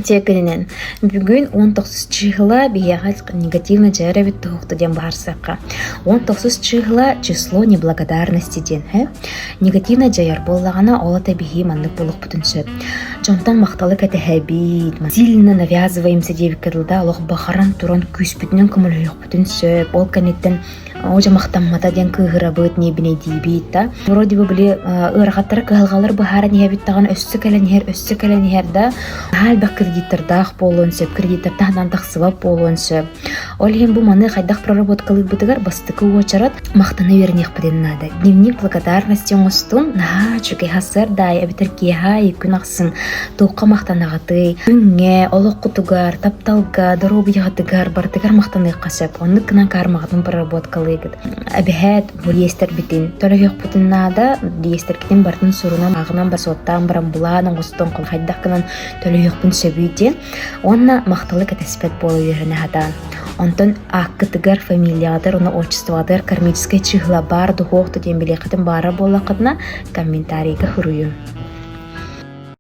Текенен бүгүн 19 чыгыла бияга негативно жарабит тухты дем барсакка. 19 чыгыла число неблагодарности ден. Негативно жаяр боллагана олата бихи маннык болук бүтүнсө. Жонтан макталы кете хабит. Сильно навязываемся девиккадылда алох бахаран туран күс бүтүнөн көмөлөк бүтүнсө. Ол канеттен Ожа мақтаммата ден кыгыра быт не бине дибит та. Вроде бы были ырахаттар кыгалгалар бахара не хабит таган өссө кэлен да. Хал бак кредиттердах болонсө, кредиттердахдан тахсыбап болонсө. Олген бу маны хайдах проработкалык бытыгар бастыкы уачарат мактаны вернех биден надо. Дневник благодарности оңостун на чуке хасыр дай абитер кеха икунаксын тоққа мақтанагаты күнге олоқ кутугар тапталга дробиягатыгар бартыгар мактаны касап онны кынан кармагатын проработкалык абихет буестер битин төлөйөк бутын нада диестер китин бартын сурунан агынан басоттан баран буланың остон кол хайдах кынан төлөйөк бун сөбүйден онна макталык этеспет болу верене хата. Онтон аккытыгар фамилиядыр, оны отчествадыр, кармическая чыгла бар, духовты дембеле кытын бара болла кытна комментарийга хырую.